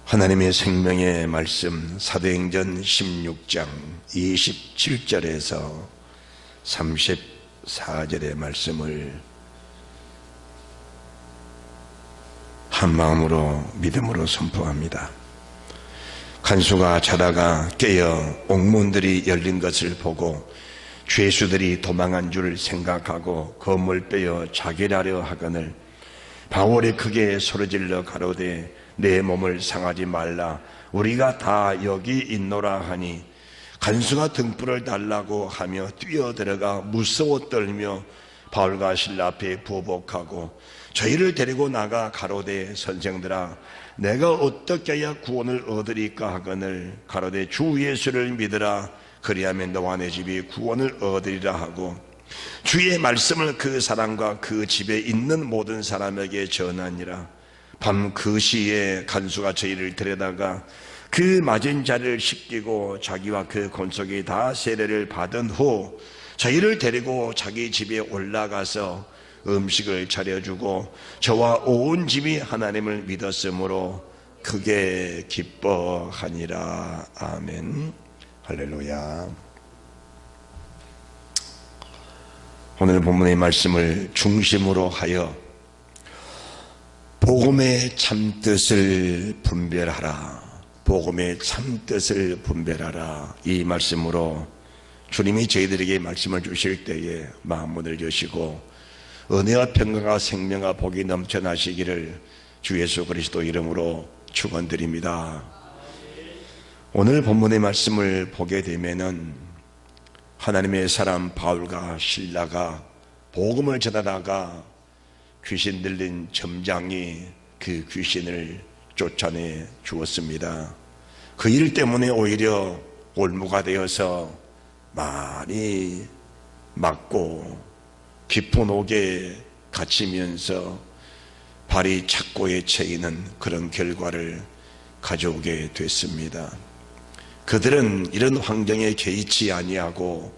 하나님의 생명의 말씀 사도행전 16장 27절에서 34절의 말씀을 한마음으로 믿음으로 선포합니다. 간수가 자다가 깨어 옥문들이 열린 것을 보고 죄수들이 도망한 줄 생각하고 검을 빼어 자결하려 하거늘 바울이 크게 소리질러 가로되 내 몸을 상하지 말라, 우리가 다 여기 있노라 하니 간수가 등불을 달라고 하며 뛰어들어가 무서워 떨며 바울과 실라 앞에 부복하고 저희를 데리고 나가 가로되 선생들아 내가 어떻게 해야 구원을 얻으리까 하거늘 가로되 주 예수를 믿으라, 그리하면 너와 내 집이 구원을 얻으리라 하고 주의 말씀을 그 사람과 그 집에 있는 모든 사람에게 전하니라. 밤 그 시에 간수가 저희를 데려다가 그 맞은 자를 씻기고 자기와 그 권속이 다 세례를 받은 후 저희를 데리고 자기 집에 올라가서 음식을 차려주고 저와 온 집이 하나님을 믿었으므로 크게 기뻐하니라. 아멘. 할렐루야. 오늘 본문의 말씀을 중심으로 하여 복음의 참뜻을 분별하라, 복음의 참뜻을 분별하라, 이 말씀으로 주님이 저희들에게 말씀을 주실 때에 마음문을 여시고 은혜와 평강과 생명과 복이 넘쳐나시기를 주 예수 그리스도 이름으로 축원드립니다. 오늘 본문의 말씀을 보게 되면은 하나님의 사람 바울과 실라가 복음을 전하다가 귀신 들린 점장이 그 귀신을 쫓아내 주었습니다. 그 일 때문에 오히려 올무가 되어서 많이 맞고 깊은 옥에 갇히면서 발이 착고에 채이는 그런 결과를 가져오게 됐습니다. 그들은 이런 환경에 개의치 아니하고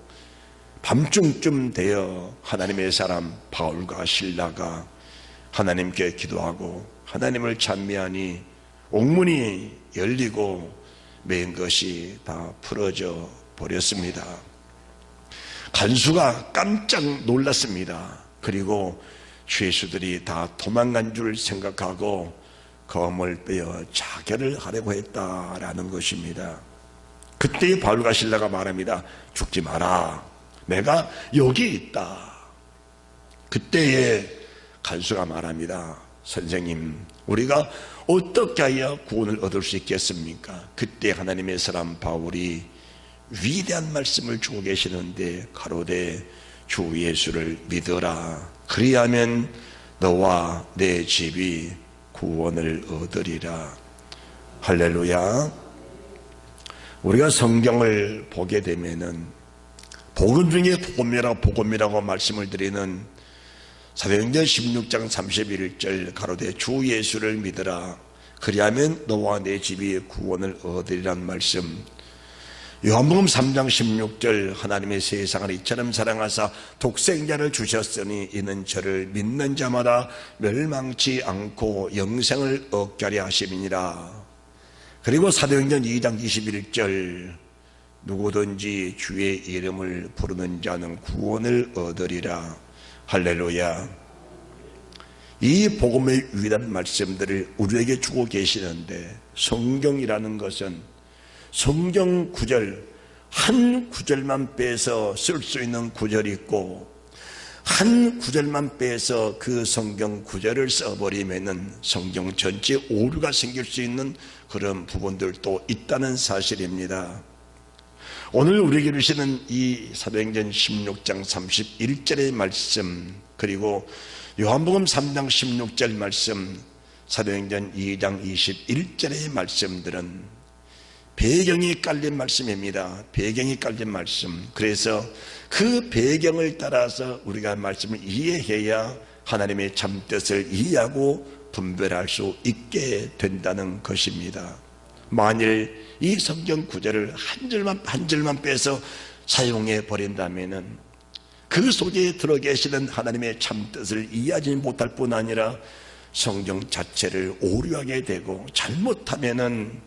밤중쯤 되어 하나님의 사람 바울과 실라가 하나님께 기도하고 하나님을 찬미하니 옥문이 열리고 맨 것이 다 풀어져 버렸습니다. 간수가 깜짝 놀랐습니다. 그리고 죄수들이 다 도망간 줄 생각하고 검을 빼어 자결을 하려고 했다라는 것입니다. 그때 바울과 실라가 말합니다. 죽지 마라, 내가 여기 있다. 그때에 간수가 말합니다. 선생님, 우리가 어떻게 해야 구원을 얻을 수 있겠습니까? 그때 하나님의 사람 바울이 위대한 말씀을 주고 계시는데 가로되 주 예수를 믿어라, 그리하면 너와 내 집이 구원을 얻으리라. 할렐루야. 우리가 성경을 보게 되면은 복음 중에 복음이라고 말씀을 드리는 사도행전 16장 31절 가로되 주 예수를 믿으라, 그리하면 너와 내 집이 구원을 얻으리란 말씀, 요한복음 3장 16절 하나님의 세상을 이처럼 사랑하사 독생자를 주셨으니 이는 저를 믿는 자마다 멸망치 않고 영생을 얻게 하려 하심이니라. 그리고 사도행전 2장 21절 누구든지 주의 이름을 부르는 자는 구원을 얻으리라. 할렐루야. 이 복음의 위대한 말씀들을 우리에게 주고 계시는데 성경이라는 것은 성경 구절 한 구절만 빼서 쓸 수 있는 구절이 있고 한 구절만 빼서 그 성경 구절을 써버리면은 성경 전체 오류가 생길 수 있는 그런 부분들도 있다는 사실입니다. 오늘 우리에게 주시는 이 사도행전 16장 31절의 말씀, 그리고 요한복음 3장 16절 말씀, 사도행전 2장 21절의 말씀들은 배경이 깔린 말씀입니다. 배경이 깔린 말씀. 그래서 그 배경을 따라서 우리가 말씀을 이해해야 하나님의 참뜻을 이해하고 분별할 수 있게 된다는 것입니다. 만일 이 성경 구절을 한 절만 빼서 사용해 버린다면은 그 속에 들어 계시는 하나님의 참뜻을 이해하지 못할 뿐 아니라 성경 자체를 오류하게 되고 잘못하면은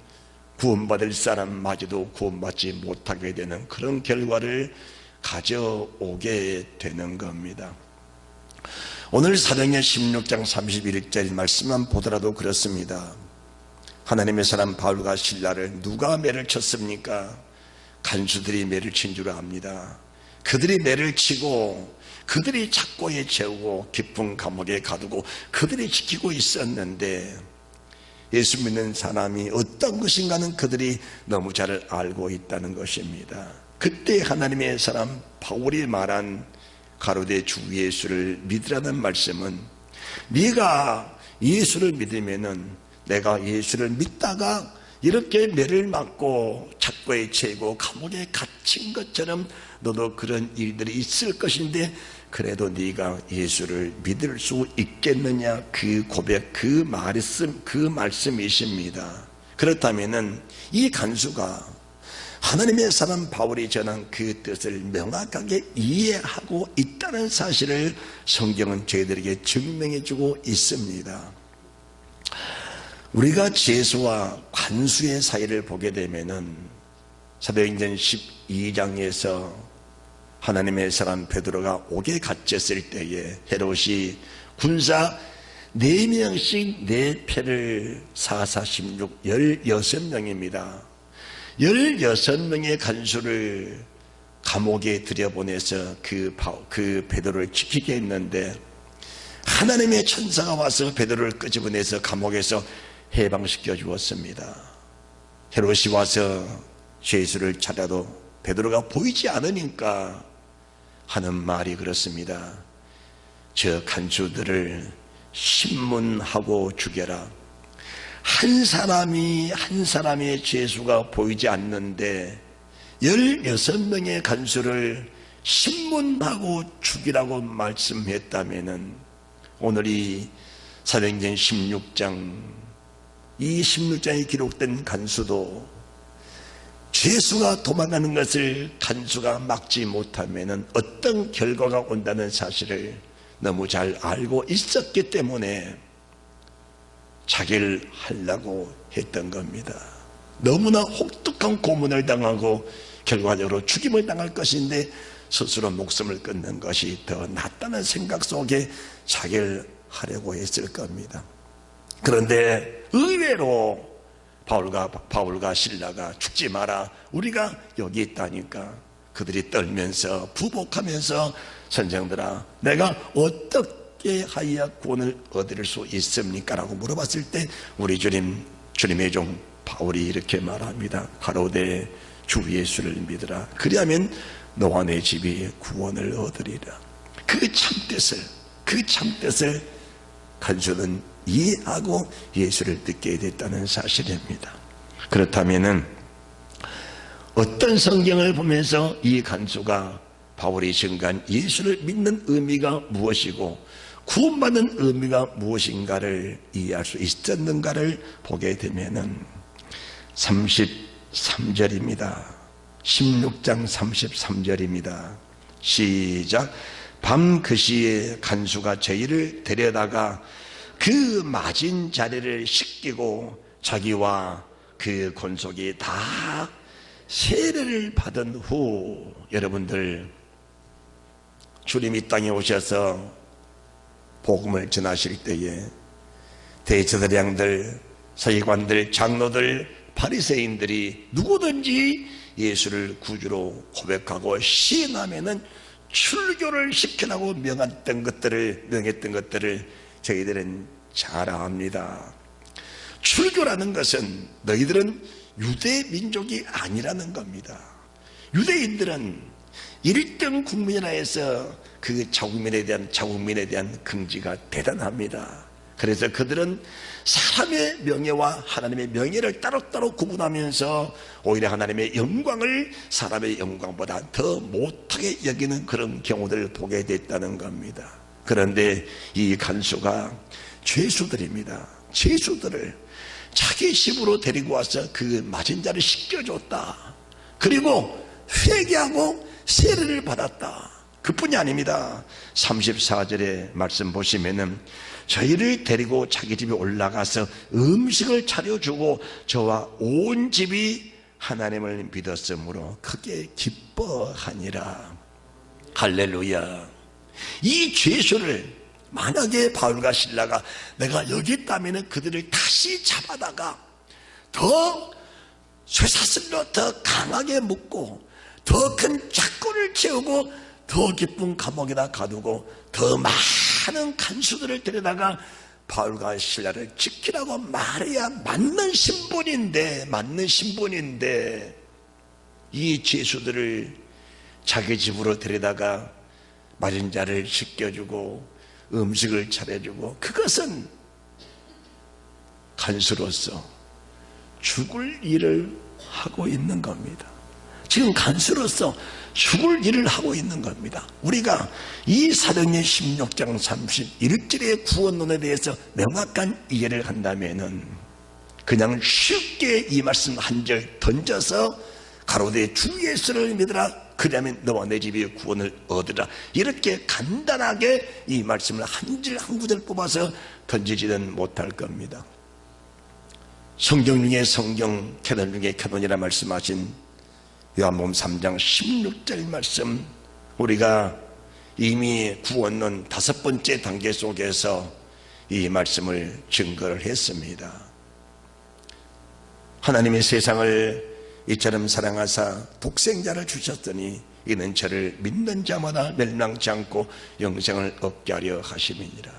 구원받을 사람마저도 구원받지 못하게 되는 그런 결과를 가져오게 되는 겁니다. 오늘 사도행전 16장 31절 말씀만 보더라도 그렇습니다. 하나님의 사람 바울과 실라를 누가 매를 쳤습니까? 간수들이 매를 친 줄 압니다. 그들이 매를 치고 그들이 착고에 채우고 깊은 감옥에 가두고 그들이 지키고 있었는데 예수 믿는 사람이 어떤 것인가는 그들이 너무 잘 알고 있다는 것입니다. 그때 하나님의 사람 바울이 말한 가로되 주 예수를 믿으라는 말씀은 네가 예수를 믿으면은 내가 예수를 믿다가 이렇게 매를 맞고 착고에 채고 감옥에 갇힌 것처럼 너도 그런 일들이 있을 것인데 그래도 네가 예수를 믿을 수 있겠느냐, 그 고백, 그 말씀이십니다. 그렇다면은 이 간수가 하나님의 사람 바울이 전한 그 뜻을 명확하게 이해하고 있다는 사실을 성경은 저희들에게 증명해 주고 있습니다. 우리가 제수와 관수의 사이를 보게 되면은 사도행전 12장에서 하나님의 사람 베드로가 옥에 갇혔을 때에 헤롯이 군사 4명씩 4패를 4,4,16 16명입니다 16명의 간수를 감옥에 들여보내서 그 베드로를 지키게 했는데 하나님의 천사가 와서 베드로를 끄집어내서 감옥에서 해방시켜 주었습니다. 헤롯이 와서 예수를 찾아도 베드로가 보이지 않으니까 하는 말이 그렇습니다. 저 간수들을 신문하고 죽여라. 한 사람의 죄수가 보이지 않는데 16명의 간수를 신문하고 죽이라고 말씀했다면은 오늘 이 사도행전 16장 이 16장에 기록된 간수도 죄수가 도망가는 것을 간수가 막지 못하면은 어떤 결과가 온다는 사실을 너무 잘 알고 있었기 때문에 자기를 하려고 했던 겁니다. 너무나 혹독한 고문을 당하고 결과적으로 죽임을 당할 것인데 스스로 목숨을 끊는 것이 더 낫다는 생각 속에 자기를 하려고 했을 겁니다. 그런데 의외로 바울과 실라가 죽지 마라, 우리가 여기 있다니까 그들이 떨면서 부복하면서 선생들아 내가 어떻게 하여야 구원을 얻을 수 있습니까? 라고 물어봤을 때 우리 주님의 종 바울이 이렇게 말합니다. 가로되 주 예수를 믿으라. 그리하면 너와 내 집이 구원을 얻으리라. 그 참뜻을 간수는 이해하고 예수를 믿게 됐다는 사실입니다. 그렇다면은 어떤 성경을 보면서 이 간수가 바울이 증거한 예수를 믿는 의미가 무엇이고 구원받는 의미가 무엇인가를 이해할 수 있었는가를 보게 되면은 33절입니다. 16장 33절입니다. 시작. 밤 그 시에 간수가 저희를 데려다가 그 맞은 자리를 씻기고 자기와 그 권속이 다 세례를 받은 후, 여러분들 주님이 땅에 오셔서 복음을 전하실 때에 대제사장들, 서기관들, 장로들, 바리새인들이 누구든지 예수를 구주로 고백하고 시인하면은 출교를 시키라고 명했던 것들을 저희들은 잘 압니다. 출교라는 것은 너희들은 유대 민족이 아니라는 겁니다. 유대인들은 1등 국민이라 해서 그 자국민에 대한 긍지가 대단합니다. 그래서 그들은 사람의 명예와 하나님의 명예를 따로따로 구분하면서 오히려 하나님의 영광을 사람의 영광보다 더 못하게 여기는 그런 경우들을 보게 됐다는 겁니다. 그런데 이 간수가 죄수들입니다. 죄수들을 자기 집으로 데리고 와서 그 맞은 자를 씻겨줬다. 그리고 회개하고 세례를 받았다. 그뿐이 아닙니다. 34절의 말씀 보시면은 저희를 데리고 자기 집에 올라가서 음식을 차려주고 저와 온 집이 하나님을 믿었으므로 크게 기뻐하니라. 할렐루야. 이 죄수를 만약에 바울과 실라가 내가 여기 있다면 그들을 다시 잡아다가 더 쇠사슬로 더 강하게 묶고 더 큰 잣골을 채우고 더 깊은 감옥에다 가두고 더 많은 간수들을 데려다가 바울과 실라를 지키라고 말해야 맞는 신분인데 이 죄수들을 자기 집으로 데려다가 마른 자를 씻겨주고 음식을 차려주고 그것은 간수로서 죽을 일을 하고 있는 겁니다. 지금 간수로서 죽을 일을 하고 있는 겁니다. 우리가 이 사도행전 16장 31절의 구원론에 대해서 명확한 이해를 한다면은 그냥 쉽게 이 말씀 한 절 던져서 가로되 주 예수를 믿으라 그러면 너와 내 집이 구원을 얻으라 이렇게 간단하게 이 말씀을 한 절 한 구절 뽑아서 던지지는 못할 겁니다. 성경 중에 성경, 캐논 중에 캐논이라 말씀하신 요한복음 3장 16절 말씀, 우리가 이미 구원론 5번째 단계 속에서 이 말씀을 증거를 했습니다. 하나님이 세상을 이처럼 사랑하사 독생자를 주셨더니 이는 저를 믿는 자마다 멸망치 않고 영생을 얻게 하려 하심이니라.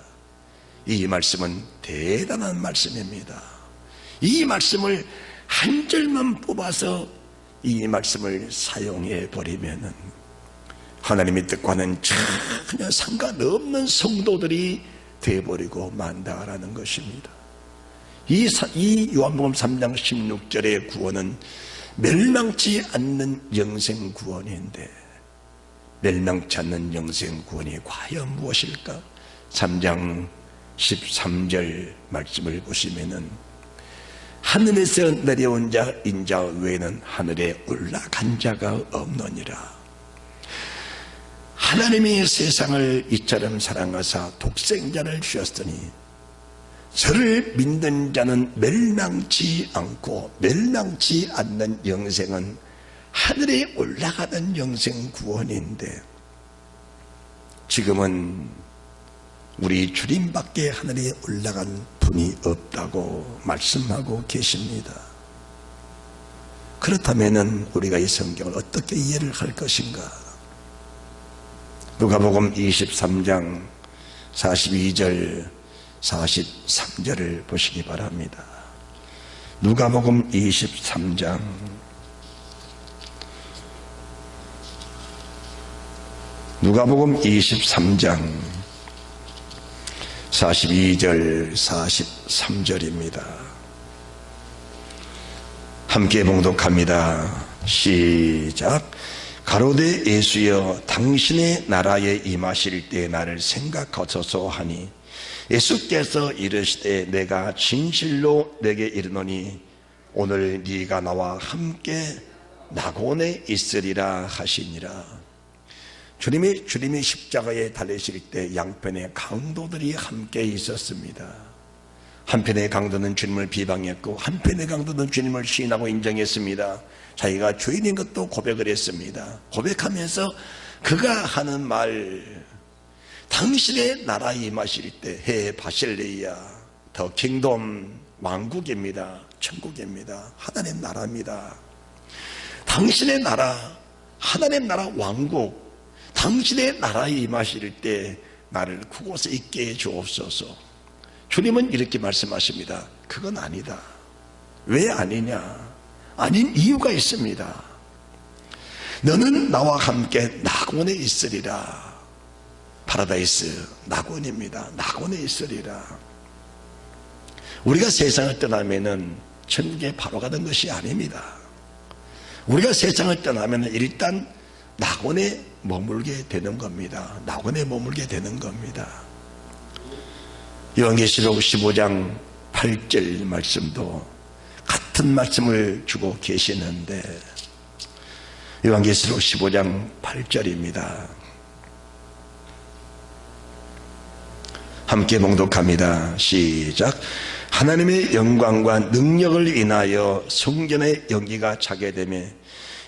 이 말씀은 대단한 말씀입니다. 이 말씀을 한 절만 뽑아서 이 말씀을 사용해 버리면은 하나님의 뜻과는 전혀 상관없는 성도들이 되어버리고 만다라는 것입니다. 이 요한복음 3장 16절의 구원은 멸망치 않는 영생 구원인데 멸망치 않는 영생 구원이 과연 무엇일까? 3장 13절 말씀을 보시면은 하늘에서 내려온 자 인자 외에는 하늘에 올라간 자가 없느니라. 하나님이 세상을 이처럼 사랑하사 독생자를 주셨으니 저를 믿는 자는 멸망치 않고 멸망치 않는 영생은 하늘에 올라가는 영생 구원인데 지금은 우리 주님밖에 하늘에 올라간 분이 없다고 말씀하고 계십니다. 그렇다면 우리가 이 성경을 어떻게 이해를 할 것인가? 누가복음 23장 42절 43절을 보시기 바랍니다. 누가복음 23장 42절 43절입니다. 함께 봉독합니다. 시작. 가로되 예수여 당신의 나라에 임하실 때 나를 생각하소서 하니 예수께서 이르시되 내가 진실로 내게 이르노니 오늘 네가 나와 함께 낙원에 있으리라 하시니라. 주님이 십자가에 달리실 때 양편의 강도들이 함께 있었습니다. 한편의 강도는 주님을 비방했고 한편의 강도는 주님을 시인하고 인정했습니다. 자기가 죄인인 것도 고백을 했습니다. 고백하면서 그가 하는 말, 당신의 나라에 임하실 때 해 바실레이아 더 킹덤, 왕국입니다. 천국입니다. 하나님 나라입니다. 당신의 나라, 하나님 나라 왕국, 당신의 나라에 임하실 때 나를 그곳에 있게 해 주옵소서. 주님은 이렇게 말씀하십니다. 그건 아니다. 왜 아니냐? 아닌 이유가 있습니다. 너는 나와 함께 낙원에 있으리라. 파라다이스 낙원입니다. 낙원에 있으리라. 우리가 세상을 떠나면은 천국에 바로 가는 것이 아닙니다. 우리가 세상을 떠나면 일단 낙원에 머물게 되는 겁니다. 낙원에 머물게 되는 겁니다. 요한계시록 15장 8절 말씀도 같은 말씀을 주고 계시는데 요한계시록 15장 8절입니다. 함께 봉독합니다. 시작. 하나님의 영광과 능력을 인하여 성전의 연기가 차게 되며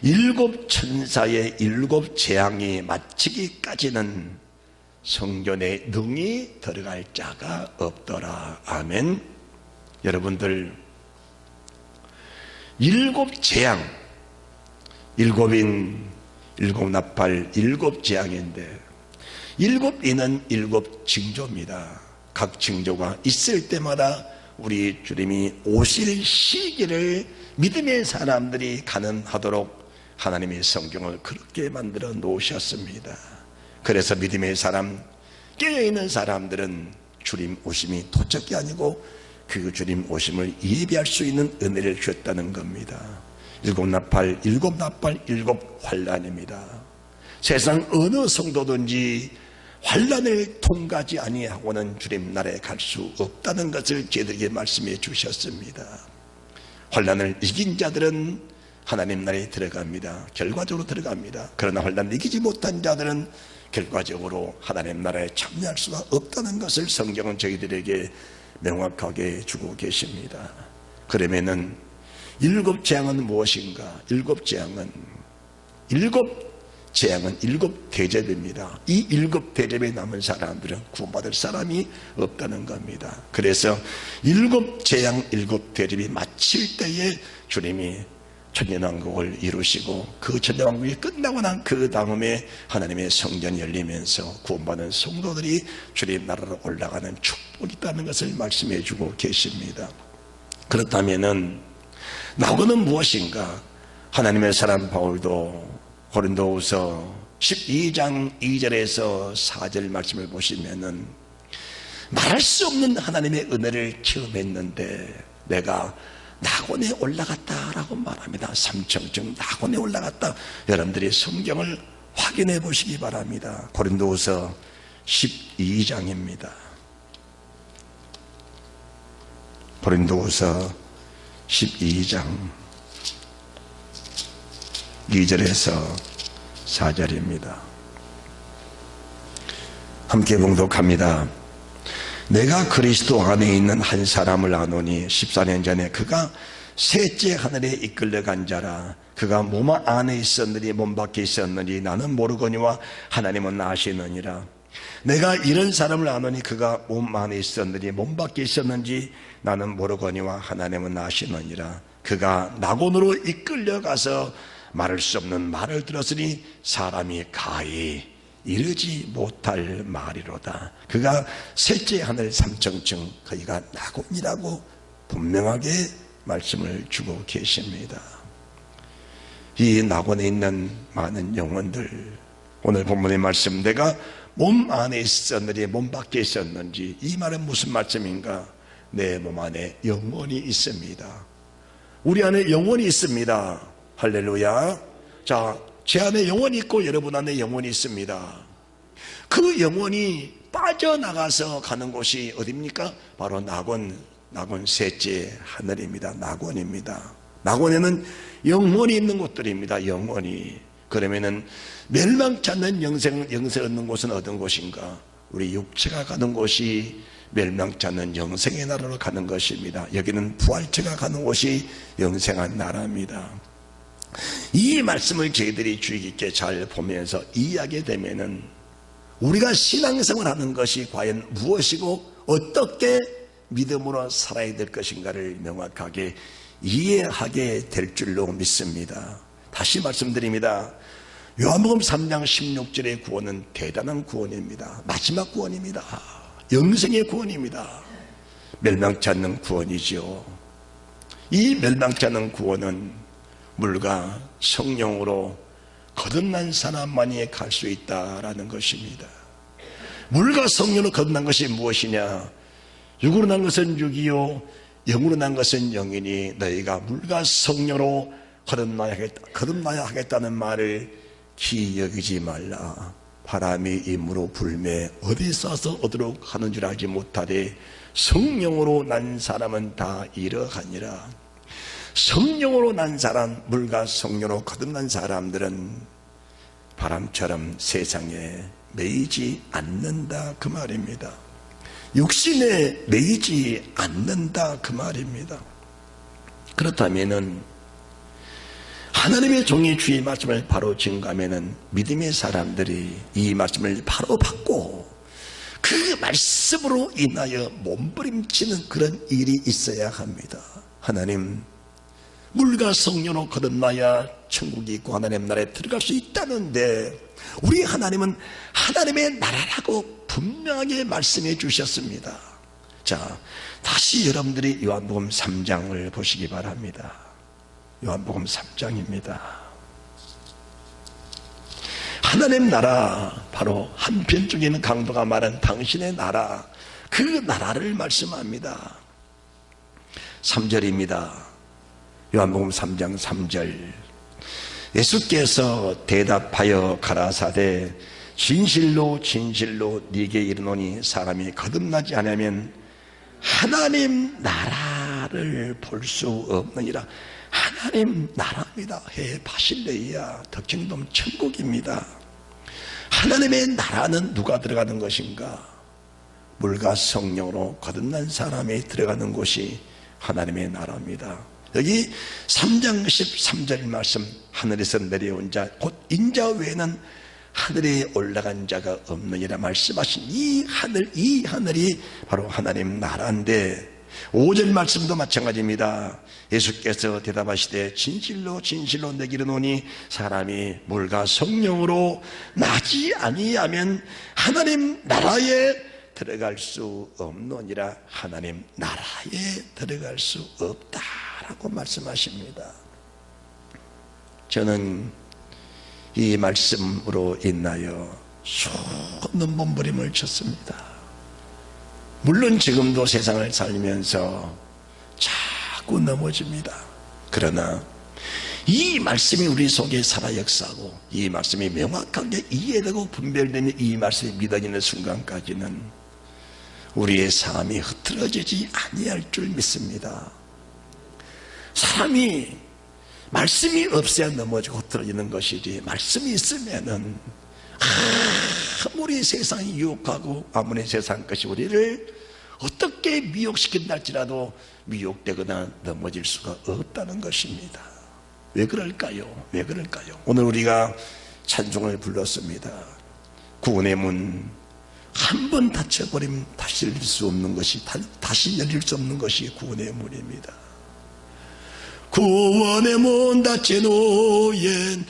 일곱 천사의 일곱 재앙이 마치기까지는 성전에 능히 들어갈 자가 없더라. 아멘. 여러분들, 일곱 재앙, 일곱인, 일곱 나팔, 일곱 재앙인데 일곱 인은 일곱 징조입니다. 각 징조가 있을 때마다 우리 주님이 오실 시기를 믿음의 사람들이 가늠하도록 하나님의 성경을 그렇게 만들어 놓으셨습니다. 그래서 믿음의 사람, 깨어있는 사람들은 주님 오심이 도적이 아니고 그 주님 오심을 예비할 수 있는 은혜를 주셨다는 겁니다. 일곱 나팔, 일곱 환란입니다. 세상 어느 성도든지 환란을 통과하지 아니하고는 주님 나라에 갈 수 없다는 것을 저희들에게 말씀해 주셨습니다. 환란을 이긴 자들은 하나님 나라에 들어갑니다. 결과적으로 들어갑니다. 그러나 환란을 이기지 못한 자들은 결과적으로 하나님 나라에 참여할 수가 없다는 것을 성경은 저희들에게 명확하게 주고 계십니다. 그러면은 일곱 재앙은 무엇인가? 일곱 재앙은 일곱 대접입니다. 이 일곱 대접에 남은 사람들은 구원받을 사람이 없다는 겁니다. 그래서 일곱 재앙, 일곱 대접이 마칠 때에 주님이 천년왕국을 이루시고 그 천년왕국이 끝나고 난 그 다음에 하나님의 성전이 열리면서 구원받은 성도들이 주님 나라로 올라가는 축복이 있다는 것을 말씀해 주고 계십니다. 그렇다면은 나고는 무엇인가? 하나님의 사람 바울도 고린도후서 12장 2절에서 4절 말씀을 보시면은 말할 수 없는 하나님의 은혜를 체험했는데 내가 낙원에 올라갔다라고 말합니다. 삼층층 낙원에 올라갔다. 여러분들이 성경을 확인해 보시기 바랍니다. 고린도후서 12장입니다. 고린도후서 12장 2절에서 4절입니다. 함께 봉독합니다. 내가 그리스도 안에 있는 한 사람을 아노니 14년 전에 그가 셋째 하늘에 이끌려간 자라. 그가 몸 안에 있었느니 몸 밖에 있었느니 나는 모르거니와 하나님은 아시느니라. 내가 이런 사람을 아노니 그가 몸 안에 있었느니 몸 밖에 있었는지 나는 모르거니와 하나님은 아시느니라. 그가 낙원으로 이끌려가서 말할 수 없는 말을 들었으니 사람이 가히 이르지 못할 말이로다. 그가 셋째 하늘 삼층층 거기가 낙원이라고 분명하게 말씀을 주고 계십니다. 이 낙원에 있는 많은 영혼들, 오늘 본문의 말씀, 내가 몸 안에 있었는지 몸 밖에 있었는지, 이 말은 무슨 말씀인가? 내 몸 안에 영혼이 있습니다. 우리 안에 영혼이 있습니다. 할렐루야. 자, 제 안에 영혼이 있고 여러분 안에 영혼이 있습니다. 그 영혼이 빠져나가서 가는 곳이 어디입니까? 바로 낙원 셋째 하늘입니다. 낙원입니다. 낙원에는 영혼이 있는 곳들입니다. 영혼이. 그러면은 멸망치 않는 영생을 얻는 곳은 어떤 곳인가? 우리 육체가 가는 곳이 멸망치 않는 영생의 나라로 가는 것입니다. 여기는 부활체가 가는 곳이 영생한 나라입니다. 이 말씀을 저희들이 주의 깊게 잘 보면서 이해하게 되면은 우리가 신앙생활 하는 것이 과연 무엇이고 어떻게 믿음으로 살아야 될 것인가를 명확하게 이해하게 될 줄로 믿습니다. 다시 말씀드립니다. 요한복음 3장 16절의 구원은 대단한 구원입니다. 마지막 구원입니다. 영생의 구원입니다. 멸망치 않는 구원이죠. 이 멸망치 않는 구원은 물과 성령으로 거듭난 사람만이 갈 수 있다라는 것입니다. 물과 성령으로 거듭난 것이 무엇이냐? 육으로 난 것은 육이요 영으로 난 것은 영이니 너희가 물과 성령으로 거듭나야 하겠다는 말을 기여기지 말라. 바람이 임으로 불매 어디서 얻도록 하는 줄 알지 못하되 성령으로 난 사람은 다 이러하니라. 성령으로 난 사람, 물과 성령으로 거듭난 사람들은 바람처럼 세상에 매이지 않는다, 그 말입니다. 육신에 매이지 않는다 그 말입니다. 그렇다면은 하나님의 종이 주의 말씀을 바로 증거하면은 믿음의 사람들이 이 말씀을 바로 받고 그 말씀으로 인하여 몸부림치는 그런 일이 있어야 합니다. 하나님, 물과 성령으로 거듭나야 천국이 있고 하나님 나라에 들어갈 수 있다는데 우리 하나님은 하나님의 나라라고 분명하게 말씀해 주셨습니다. 자, 다시 여러분들이 요한복음 3장을 보시기 바랍니다. 요한복음 3장입니다. 하나님 나라, 바로 한편 쪽에 있는 강도가 말한 당신의 나라, 그 나라를 말씀합니다. 3절입니다. 요한복음 3장 3절. 예수께서 대답하여 가라사대 진실로 진실로 네게 이르노니 사람이 거듭나지 않으면 하나님 나라를 볼 수 없느니라. 하나님 나라입니다. 바실레이아 덕킹돔 천국입니다. 하나님의 나라는 누가 들어가는 것인가? 물과 성령으로 거듭난 사람이 들어가는 곳이 하나님의 나라입니다. 여기 3장 13절 말씀, 하늘에서 내려온 자 곧 인자 외에는 하늘에 올라간 자가 없느니라 말씀하신 이 하늘이 바로 하나님 나라인데 5절 말씀도 마찬가지입니다. 예수께서 대답하시되 진실로 진실로 내게 이르노니 사람이 물과 성령으로 나지 아니하면 하나님 나라에 들어갈 수 없느니라. 하나님 나라에 들어갈 수 없다라고 말씀하십니다. 저는 이 말씀으로 인하여 수없는 몸부림을 쳤습니다. 물론 지금도 세상을 살면서 자꾸 넘어집니다. 그러나 이 말씀이 우리 속에 살아 역사하고 이 말씀이 명확하게 이해되고 분별되는 이 말씀이 믿어지는 순간까지는 우리의 삶이 흐트러지지 아니할 줄 믿습니다. 사람이 말씀이 없어야 넘어지고 흐트러지는 것이지 말씀이 있으면은 아무리 세상이 유혹하고 아무리 세상 것이 우리를 어떻게 미혹시킨다 할지라도 미혹되거나 넘어질 수가 없다는 것입니다. 왜 그럴까요? 왜 그럴까요? 오늘 우리가 찬송을 불렀습니다. 구원의 문, 한 번 닫혀버리면 다시 열릴 수 없는 것이, 다시 열릴 수 없는 것이 구원의 문입니다. 구원의 문 닫혀놓은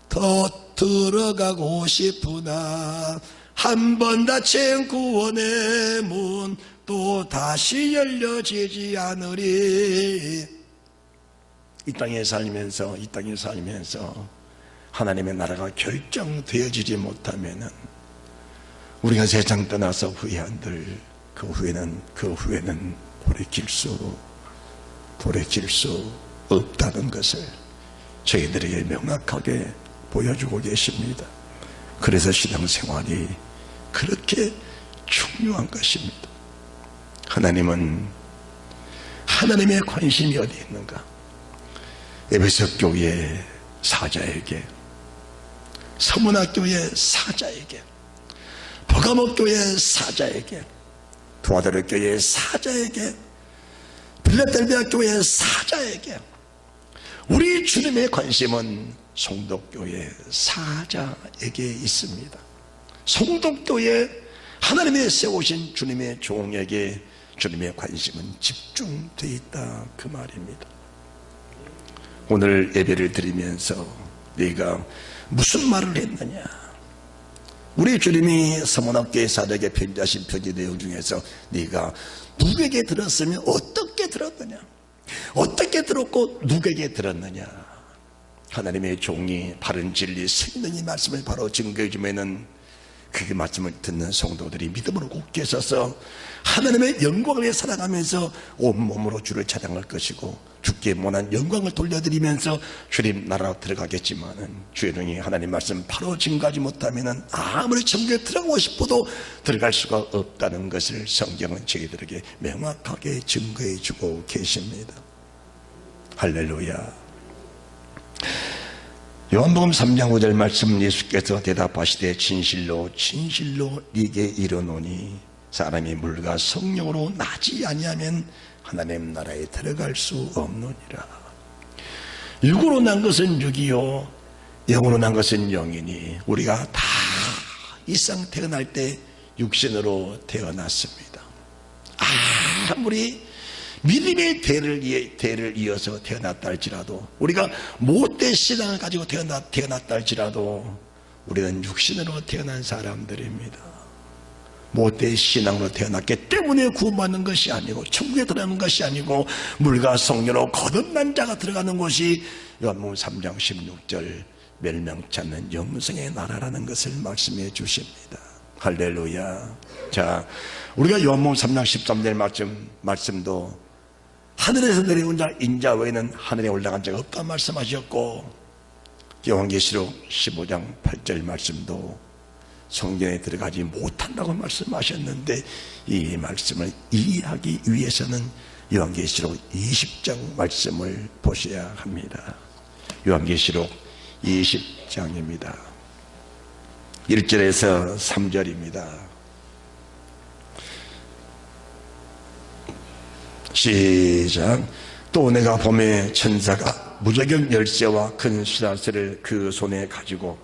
더 들어가고 싶으나 한 번 닫힌 구원의 문 또 다시 열려지지 않으리. 이 땅에 살면서 하나님의 나라가 결정되어지지 못하면은 우리가 세상 떠나서 후회한들 그 후회는 돌이킬 수 없다는 것을 저희들에게 명확하게 보여주고 계십니다. 그래서 신앙생활이 그렇게 중요한 것입니다. 하나님은 하나님의 관심이 어디 있는가? 에베소 교회 사자에게, 서문화 교회 사자에게, 버가모 교회 사자에게, 도아데르 교회 사자에게, 빌라델비아 교회 사자에게, 우리 주님의 관심은 송독교회 사자에게 있습니다. 송독교회 하나님의 세우신 주님의 종에게 주님의 관심은 집중되어 있다 그 말입니다. 오늘 예배를 드리면서 네가 무슨 말을 했느냐? 우리 주님이 서문학교의 사자에게 편지하신 편지 내용 중에서 네가 누구에게 들었으면 어떻게 들었느냐? 어떻게 들었고 누구에게 들었느냐? 하나님의 종이 바른 진리 생명 이 말씀을 바로 증거해 주면은 그 말씀을 듣는 성도들이 믿음으로 굳게 서서 하나님의 영광을 위해 살아가면서 온몸으로 주를 찬양할 것이고 주께 원한 영광을 돌려드리면서 주님 나라로 들어가겠지만은 주의 종이 하나님 말씀 바로 증거하지 못하면은 아무리 천국에 들어가고 싶어도 들어갈 수가 없다는 것을 성경은 저희들에게 명확하게 증거해 주고 계십니다. 할렐루야. 요한복음 3장 5절 말씀, 예수께서 대답하시되 진실로 진실로 네게 이르노니 사람이 물과 성령으로 나지 아니하면 하나님 나라에 들어갈 수 없느니라. 육으로 난 것은 육이요 영으로 난 것은 영이니 우리가 다 이상 태어날 때 육신으로 태어났습니다. 아무리 믿음의 대를 이어서 태어났다 할지라도, 우리가 못된 신앙을 가지고 태어났다 할지라도 우리는 육신으로 태어난 사람들입니다. 못된 신앙으로 태어났기 때문에 구원받는 것이 아니고, 천국에 들어가는 것이 아니고, 물과 성령으로 거듭난 자가 들어가는 곳이 요한복음 3장 16절 멸망치 않는 영생의 나라라는 것을 말씀해 주십니다. 할렐루야. 자, 우리가 요한복음 3장 13절 말씀도 하늘에서 내려온 자 인자 외에는 하늘에 올라간 자가 없다 말씀하셨고, 요한계시록 15장 8절 말씀도 성전에 들어가지 못한다고 말씀하셨는데, 이 말씀을 이해하기 위해서는 요한계시록 20장 말씀을 보셔야 합니다. 요한계시록 20장입니다. 1절에서 3절입니다. 시작. 또 내가 봄에 천사가 무저경 열쇠와 큰 수라스를 그 손에 가지고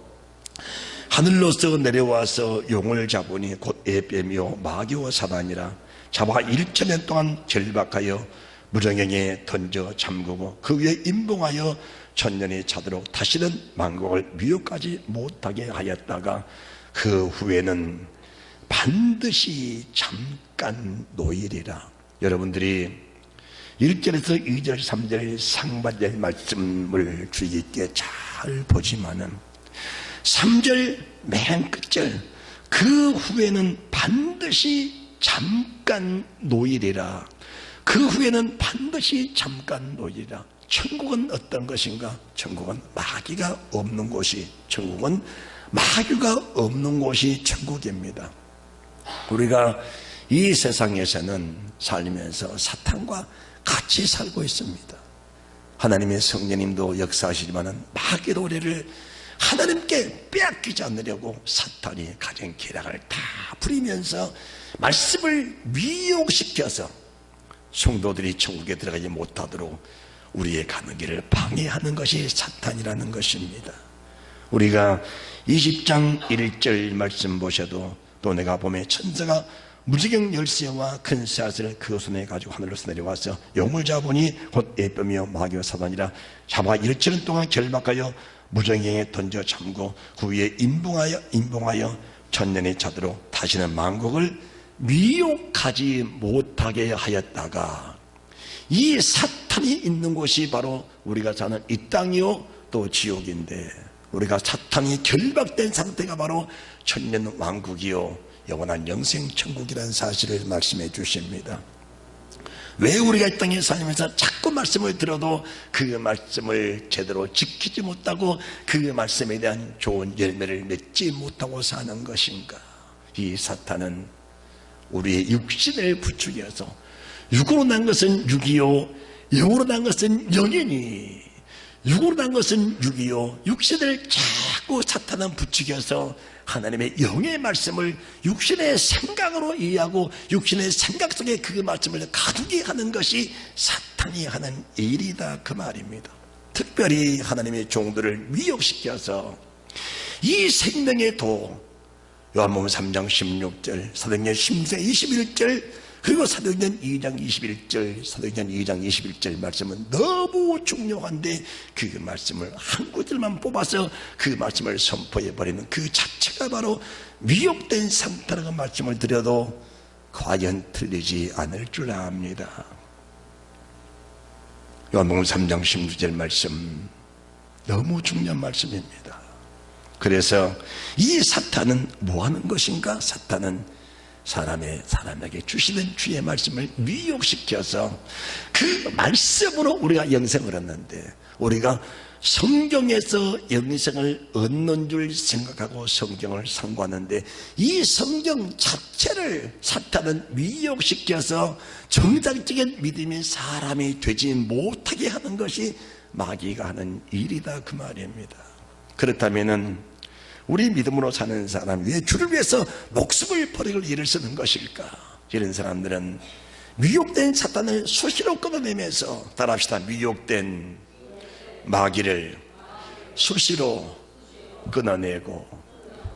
하늘로서 내려와서 용을 잡으니 곧 에뱀이요 마귀와 사단이라. 잡아 1천년 동안 결박하여 무저경에 던져 잠그고 그 위에 임봉하여 천년이 차도록 다시는 만국을 미혹하지 못하게 하였다가 그 후에는 반드시 잠깐 노일이라. 여러분들이 1절에서 2절 3절 상반절 말씀을 주의 깊게 잘 보지만은 3절 맨 끝절 그 후에는 반드시 잠깐 노일이라. 그 후에는 반드시 잠깐 노일이라. 천국은 어떤 것인가? 천국은 마귀가 없는 곳이, 천국은 마귀가 없는 곳이 천국입니다. 우리가 이 세상에서는 살면서 사탄과 같이 살고 있습니다. 하나님의 성령님도 역사하시지만은 마귀도 우리를 하나님께 빼앗기지 않으려고 사탄이 가진 계략을 다 부리면서 말씀을 미혹시켜서 성도들이 천국에 들어가지 못하도록 우리의 가는 길을 방해하는 것이 사탄이라는 것입니다. 우리가 20장 1절 말씀 보셔도 또 내가 봄에 천사가 무지경 열쇠와 큰 쇠앗을 그 손에 가지고 하늘로서 내려와서 용을 잡으니 곧 에뱀이요 마귀와 사단이라. 잡아 1천 동안 결박하여 무저경에 던져 잠고 그 위에 임봉하여 천년이 차도록 다시는 만국을 미혹하지 못하게 하였다가, 이 사탄이 있는 곳이 바로 우리가 사는 이 땅이요 또 지옥인데, 우리가 사탄이 결박된 상태가 바로 천년 왕국이요 영원한 영생 천국이라는 사실을 말씀해 주십니다. 왜 우리가 이 땅에 살면서 자꾸 말씀을 들어도 그 말씀을 제대로 지키지 못하고 그 말씀에 대한 좋은 열매를 맺지 못하고 사는 것인가? 이 사탄은 우리의 육신을 부추겨서, 육으로 난 것은 육이요 영으로 난 것은 영이니, 육으로 난 것은 육이요 육신을 자꾸 사탄은 부추겨서 하나님의 영의 말씀을 육신의 생각으로 이해하고 육신의 생각 속에 그 말씀을 가두게 하는 것이 사탄이 하는 일이다 그 말입니다. 특별히 하나님의 종들을 미혹시켜서 이 생명의 도, 요한복음 3장 16절, 사도행전 21절, 그리고 사도행전 2장 21절, 사도행전 2장 21절 말씀은 너무 중요한데 그 말씀을 한 구절만 뽑아서 그 말씀을 선포해버리는 그 자체가 바로 미혹된 상태라고 말씀을 드려도 과연 틀리지 않을 줄 압니다. 요한복음 3장 16절 말씀 너무 중요한 말씀입니다. 그래서 이 사탄은 뭐 하는 것인가? 사탄은 사람에게 주시는 주의 말씀을 미혹시켜서 그 말씀으로 우리가 영생을 얻는데, 우리가 성경에서 영생을 얻는 줄 생각하고 성경을 상고하는데 이 성경 자체를 사탄은 미혹시켜서 정상적인 믿음의 사람이 되지 못하게 하는 것이 마귀가 하는 일이다 그 말입니다. 그렇다면은 우리 믿음으로 사는 사람, 왜 주를 위해서 목숨을 버리고 일을 쓰는 것일까? 이런 사람들은 미혹된 사탄을 수시로 끊어내면서, 따라합시다, 미혹된 마귀를 수시로 끊어내고,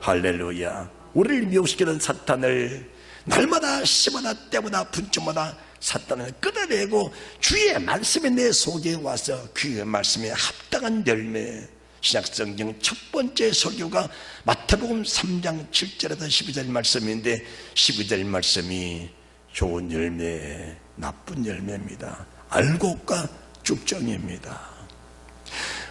할렐루야. 우리를 미혹시키는 사탄을 날마다 시마다 때마다 분점마다 사탄을 끊어내고 주의 말씀이 내 속에 와서 그 말씀에 합당한 열매, 신약성경 첫 번째 설교가 마태복음 3장 7절에서 12절 말씀인데, 12절 말씀이 좋은 열매, 나쁜 열매입니다. 알곡과 쭉정입니다.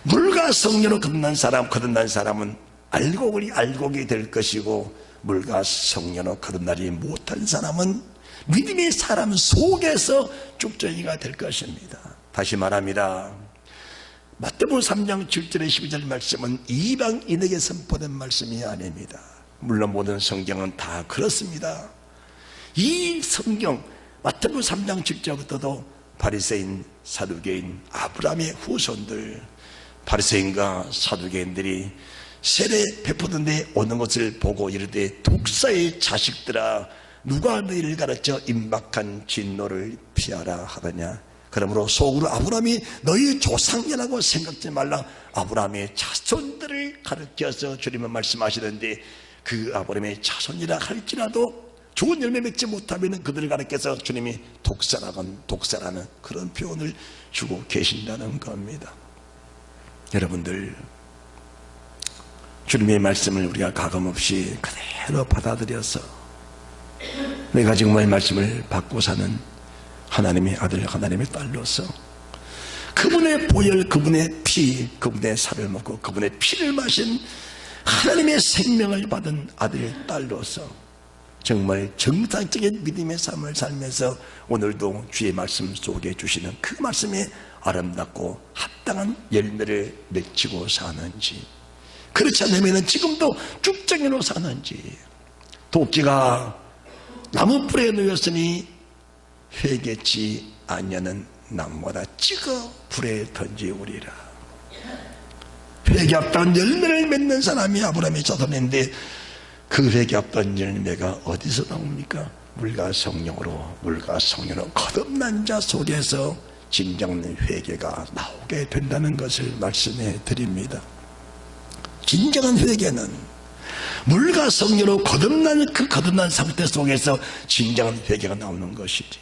물과 성령으로 거듭난 사람은 알곡이 될 것이고, 물과 성령으로 거듭나지 못한 사람은 믿음의 사람 속에서 쭉정이가 될 것입니다. 다시 말합니다. 마태복음 3장 7절에 12절 말씀은 이방인에게 선포된 말씀이 아닙니다. 물론 모든 성경은 다 그렇습니다. 이 성경 마태복음 3장 7절부터도 바리새인, 사두개인, 아브라함의 후손들, 바리새인과 사두개인들이 세례 베푸는 데 오는 것을 보고 이르되, 독사의 자식들아, 누가 너희를 가르쳐 임박한 진노를 피하라 하더냐. 그러므로 속으로 아브라함이 너희 조상이라고 생각지 말라. 아브라함의 자손들을 가르쳐서 주님은 말씀하시는데, 그 아브라함의 자손이라 할지라도 좋은 열매 맺지 못하면 그들을 가르쳐서 주님이 독사라는 그런 표현을 주고 계신다는 겁니다. 여러분들, 주님의 말씀을 우리가 가감없이 그대로 받아들여서 내가 정말 말씀을 받고 사는 하나님의 아들, 하나님의 딸로서 그분의 보혈, 그분의 피, 그분의 살을 먹고 그분의 피를 마신 하나님의 생명을 받은 아들, 딸로서 정말 정상적인 믿음의 삶을 살면서 오늘도 주의 말씀 속에 주시는 그 말씀에 아름답고 합당한 열매를 맺히고 사는지, 그렇지 않으면 지금도 쭉정이로 사는지, 도끼가 나무 뿔에 놓였으니 회개치 아니하는 나무마다 찍어 불에 던지우리라. 회개 없던 열매를 맺는 사람이 아브라함의 자손인데, 그 회개 없던 열매가 어디서 나옵니까? 물과 성령으로 거듭난 자 속에서 진정한 회개가 나오게 된다는 것을 말씀해 드립니다. 진정한 회개는 물과 성령으로 거듭난 상태 속에서 진정한 회개가 나오는 것이지,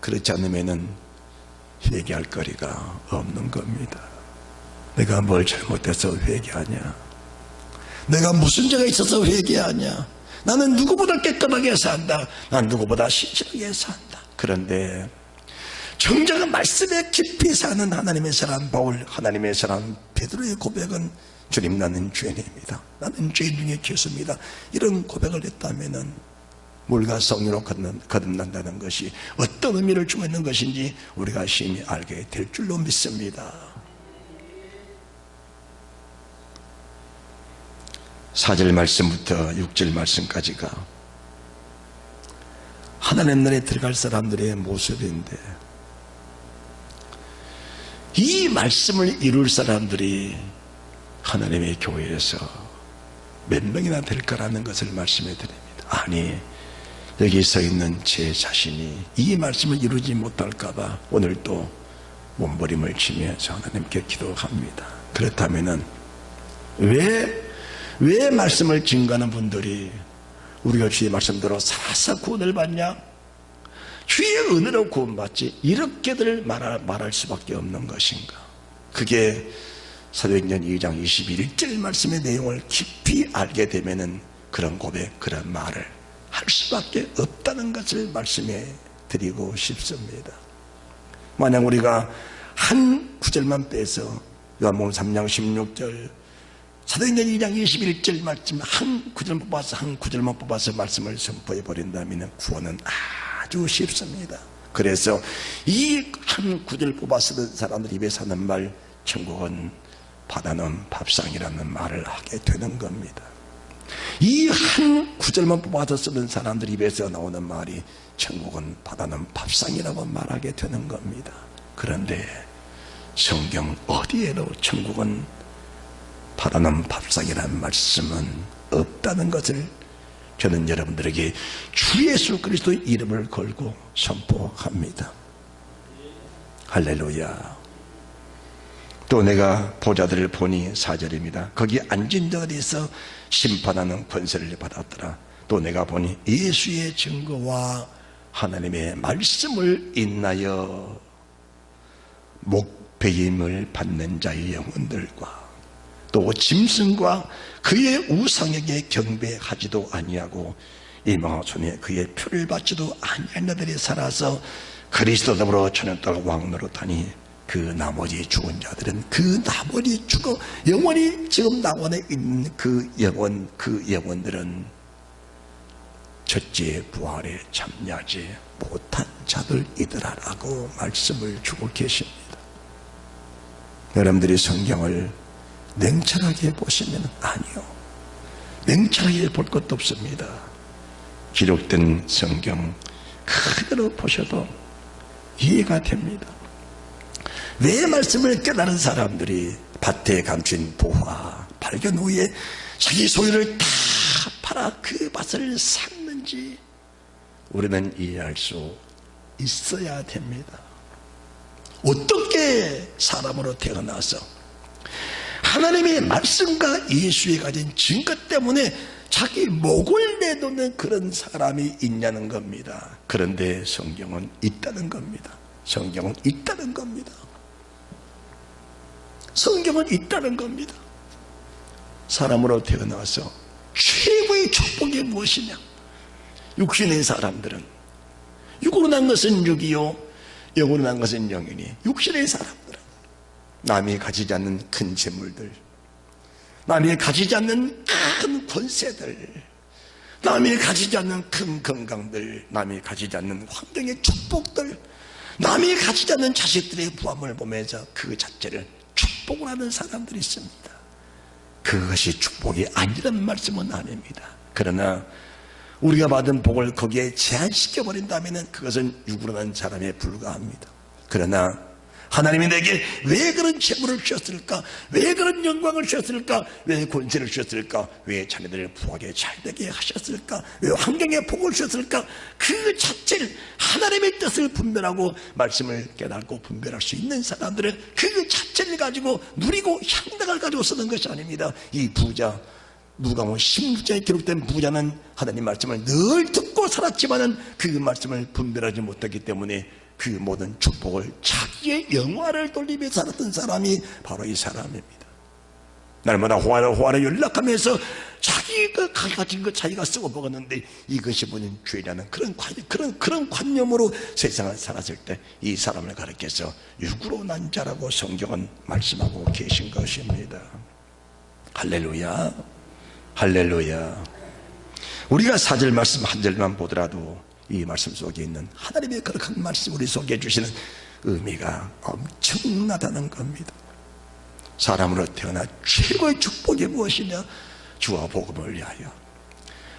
그렇지 않으면 회개할 거리가 없는 겁니다. 내가 뭘 잘못해서 회개하냐? 내가 무슨 죄가 있어서 회개하냐? 나는 누구보다 깨끗하게 산다. 난 누구보다 신실하게 산다. 그런데 정작 말씀에 깊이 사는 하나님의 사람 바울, 하나님의 사람 베드로의 고백은, 주님, 나는 죄인입니다. 나는 죄인 중에 죄수입니다. 이런 고백을 했다면 물과 성령으로 거듭난다는 것이 어떤 의미를 주고 있는 것인지 우리가 심히 알게 될 줄로 믿습니다. 4절 말씀부터 6절 말씀까지가 하나님 나라에 들어갈 사람들의 모습인데, 이 말씀을 이룰 사람들이 하나님의 교회에서 몇 명이나 될까라는 것을 말씀해 드립니다. 아니, 여기 서 있는 제 자신이 이 말씀을 이루지 못할까봐 오늘도 몸부림을 치면서 하나님께 기도합니다. 그렇다면 왜 말씀을 증거하는 분들이 우리가 주의 말씀대로 살아서 구원을 받냐? 주의 은혜로 구원받지, 이렇게들 말할 수밖에 없는 것인가? 그게 사도행전 2장 21절 말씀의 내용을 깊이 알게 되면은 그런 고백, 그런 말을 할 수밖에 없다는 것을 말씀해 드리고 싶습니다. 만약 우리가 한 구절만 빼서 요한복음 3장 16절, 사도행전 2장 21절 말씀 한 구절만 뽑아서 말씀을 선포해 버린다면 구원은 아주 쉽습니다. 그래서 이 한 구절 뽑아서 쓰는 사람들 입에서 하는 말, 천국은 바다는 밥상이라는 말을 하게 되는 겁니다. 이 한 구절만 뽑아서 쓰는 사람들 입에서 나오는 말이 천국은 바다는 밥상이라고 말하게 되는 겁니다. 그런데 성경 어디에도 천국은 바라는 밥상이라는 말씀은 없다는 것을 저는 여러분들에게 주 예수 그리스도의 이름을 걸고 선포합니다. 할렐루야. 또 내가 보자들을 보니 4절입니다. 거기 앉은 자리에서 심판하는 권세를 받았더라. 또 내가 보니 예수의 증거와 하나님의 말씀을 인하여 목배임을 받는 자의 영혼들과 또 짐승과 그의 우상에게 경배하지도 아니하고 이 망하손에 그의 표를 받지도 아니한 자들이 살아서 그리스도 더불어 천년동안 왕노릇하니 그 나머지 죽은 자들은 그 나머지 죽어 영원히 지금 낙원에 있는 그 영혼들은 첫째 부활에 참여하지 못한 자들이더라라고 말씀을 주고 계십니다. 여러분들이 성경을 냉철하게 보시면 아니요, 냉철하게 볼 것도 없습니다. 기록된 성경 그대로 보셔도 이해가 됩니다. 왜 말씀을 깨달은 사람들이 밭에 감춘 보화 발견 후에 자기 소유를 다 팔아 그 밭을 샀는지 우리는 이해할 수 있어야 됩니다. 어떻게 사람으로 태어나서 하나님의 말씀과 예수에 가진 증거 때문에 자기 목을 내놓는 그런 사람이 있냐는 겁니다. 그런데 성경은 있다는 겁니다. 성경은 있다는 겁니다. 성경은 있다는 겁니다. 사람으로 태어나서 최고의 축복이 무엇이냐? 육신의 사람들은, 육으로 난 것은 육이요 영으로 난 것은 영이니, 육신의 사람들은 남이 가지지 않는 큰 재물들, 남이 가지지 않는 큰 권세들, 남이 가지지 않는 큰 건강들, 남이 가지지 않는 환경의 축복들, 남이 가지지 않는 자식들의 부함을 보면서 그 자체를 축복을 하는 사람들이 있습니다. 그것이 축복이 아니란 말씀은 아닙니다. 그러나 우리가 받은 복을 거기에 제한시켜버린다면 그것은 육으로 난 사람에 불과합니다. 그러나 하나님이 내게 왜 그런 재물을 주셨을까? 왜 그런 영광을 주셨을까? 왜 권세를 주셨을까? 왜 자녀들을 부하게 잘되게 하셨을까? 왜 환경에 복을 주셨을까? 그 자체를 하나님의 뜻을 분별하고 말씀을 깨닫고 분별할 수 있는 사람들은 그 자체를 가지고 누리고 향락을 가지고 쓰는 것이 아닙니다. 이 부자, 누가복음 16장에 기록된 부자는 하나님 말씀을 늘 듣고 살았지만은 그 말씀을 분별하지 못했기 때문에 그 모든 축복을 자기의 영화를 돌리며 살았던 사람이 바로 이 사람입니다. 날마다 호화를 연락하면서 자기가 가진 것 자기가 쓰고 먹었는데 이것이 뭐는 죄라는 그런 관념으로 세상을 살았을 때 이 사람을 가리켜서 육으로 난 자라고 성경은 말씀하고 계신 것입니다. 할렐루야, 할렐루야. 우리가 4절 말씀 한 절만 보더라도 이 말씀 속에 있는 하나님의 거룩한 말씀 우리 속에 주시는 의미가 엄청나다는 겁니다. 사람으로 태어나 최고의 축복이 무엇이냐? 주와 복음을 위하여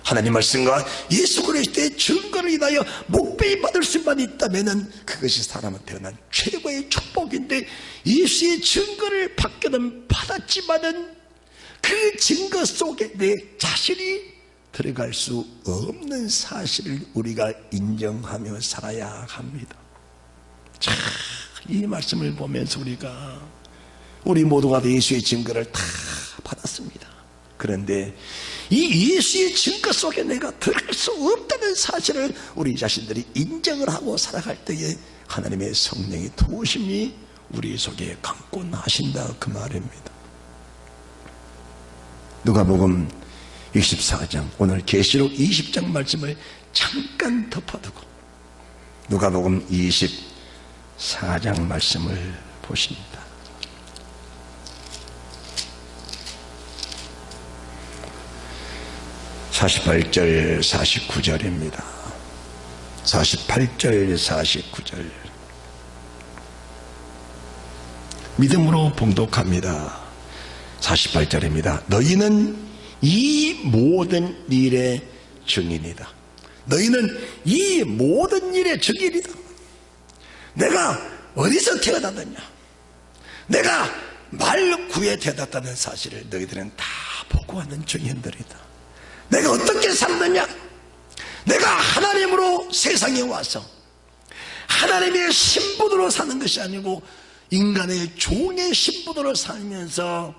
하나님 말씀과 예수 그리스도의 증거를 인하여 목배임 받을 수만 있다면 그것이 사람으로 태어난 최고의 축복인데, 예수의 증거를 받기는 받았지만은 그 증거 속에 내 자신이 들어갈 수 없는 사실을 우리가 인정하며 살아야 합니다. 자, 이 말씀을 보면서 우리 모두가 예수의 증거를 다 받았습니다. 그런데 이 예수의 증거 속에 내가 들어갈 수 없다는 사실을 우리 자신들이 인정을 하고 살아갈 때에 하나님의 성령이 도심히 우리 속에 강권하신다 그 말입니다. 누가복음 24장, 오늘 계시록 20장 말씀을 잠깐 덮어두고 누가복음 24장 말씀을 보십니다. (48절) 49절입니다 48절 49절 믿음으로 봉독합니다. 48절입니다. 너희는 이 모든 일의 증인이다. 너희는 이 모든 일의 증인이다. 내가 어디서 태어났느냐, 내가 말 구에 대답하는 사실을 너희들은 다 보고 하는 증인들이다. 내가 어떻게 살느냐? 내가 하나님으로 세상에 와서 하나님의 신분으로 사는 것이 아니고 인간의 종의 신분으로 살면서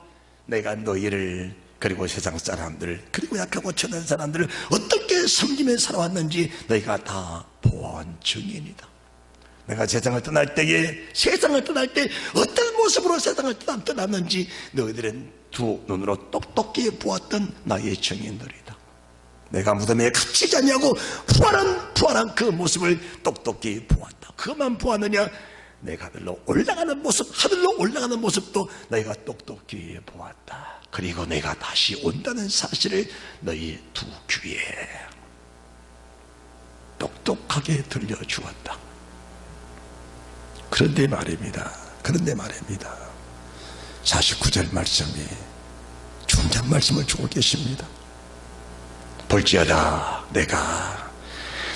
내가 너희를, 그리고 세상 사람들, 그리고 약하고 천한 사람들을 어떻게 섬기며 살아왔는지 너희가 다 보아온 증인이다. 내가 세상을 떠날 때에, 세상을 떠날 때 어떤 모습으로 세상을 떠났는지 너희들은 두 눈으로 똑똑히 보았던 나의 증인들이다. 내가 무덤에 갇히지 않냐고 부활한 그 모습을 똑똑히 보았다. 그만 보았느냐? 내가 하늘로 올라가는 모습, 하늘로 올라가는 모습도 너희가 똑똑히 보았다. 그리고 내가 다시 온다는 사실을 너희 두 귀에 똑똑하게 들려주었다. 그런데 말입니다. 49절 말씀이 중요한 말씀을 주고 계십니다. 볼지어다 내가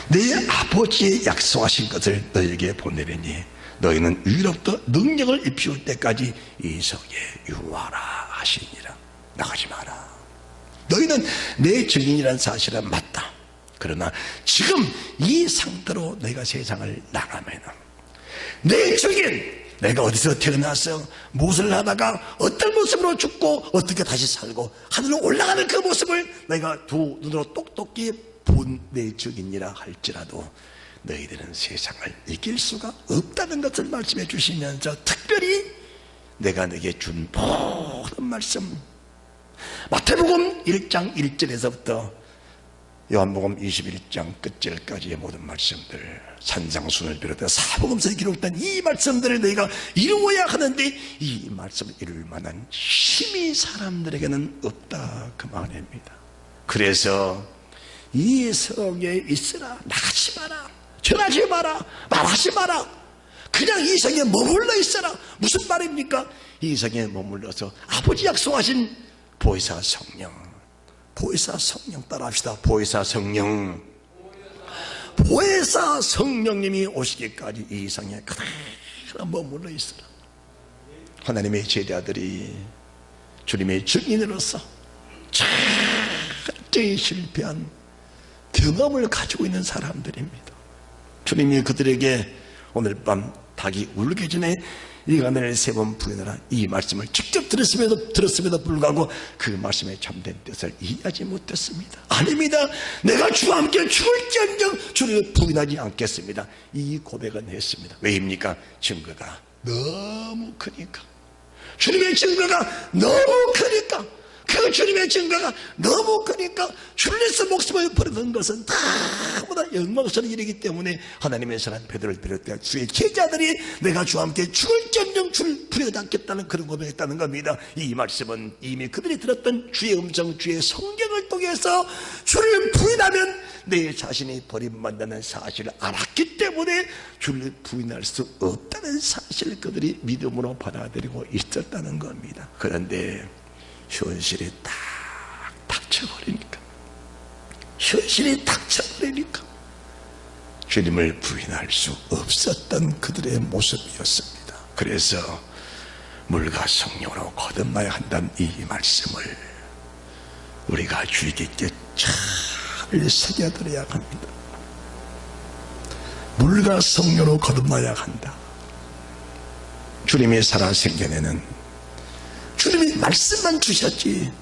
내 아버지의 약속하신 것을 너에게 보내리니 너희는 위로부터 능력을 입히울 때까지 이 성에 유하라 하시니라. 나가지 마라. 너희는 내 증인이라는 사실은 맞다. 그러나 지금 이 상태로 너희가 세상을 나가면 내 증인, 내가 어디서 태어나서 무엇을 하다가 어떤 모습으로 죽고 어떻게 다시 살고 하늘로 올라가는 그 모습을 너희가 두 눈으로 똑똑히 본 내 증인이라 할지라도 너희들은 세상을 이길 수가 없다는 것을 말씀해 주시면서 특별히 내가 너에게 준 모든 말씀, 마태복음 1장 1절에서부터 요한복음 21장 끝절까지의 모든 말씀들, 산상순을 비롯해 사복음서에 기록된 이 말씀들을 너희가 이루어야 하는데 이 말씀을 이룰 만한 힘이 사람들에게는 없다, 그 말입니다. 그래서 이 성에 있으라, 나가지 마라, 전하지 마라, 말하지 마라, 그냥 이 성에 머물러 있어라. 무슨 말입니까? 이 성에 머물러서 아버지 약속하신 보혜사 성령, 보혜사 성령 따라합시다. 보혜사 성령, 보혜사 성령님이 오시기까지 이 성에 그대로 머물러 있어라. 하나님의 제자들이 주님의 증인으로서 철저히 실패한 경험을 가지고 있는 사람들입니다. 주님이 그들에게 오늘 밤 닭이 울기 전에 네가 나를 3번 부인하라, 이 말씀을 직접 들었음에도 불구하고 그 말씀의 참된 뜻을 이해하지 못했습니다. 아닙니다. 내가 주와 함께 죽을지언정 주를 부인하지 않겠습니다. 이 고백은 했습니다. 왜입니까? 증거가 너무 크니까. 주님의 증거가 너무 크니까. 그 주님의 증거가 너무 크니까 줄리스 목숨을 버리는 것은 다보다 영광스러운 일이기 때문에 하나님의 사랑 베드로를 비롯해 주의 제자들이 내가 주와 함께 죽을지언정 주를 부인하지 않겠다는 그런 고백을 했다는 겁니다. 이 말씀은 이미 그들이 들었던 주의 음성, 주의 성경을 통해서 주를 부인하면 내 자신이 버림받는다는 사실을 알았기 때문에 주를 부인할 수 없다는 사실을 그들이 믿음으로 받아들이고 있었다는 겁니다. 그런데 현실이 딱 닥쳐버리니까 주님을 부인할 수 없었던 그들의 모습이었습니다. 그래서 물과 성령으로 거듭나야 한다는 이 말씀을 우리가 주의 깊게 잘 새겨들어야 합니다. 물과 성령으로 거듭나야 한다. 주님의 살아생전에는 주님이 말씀만 주셨지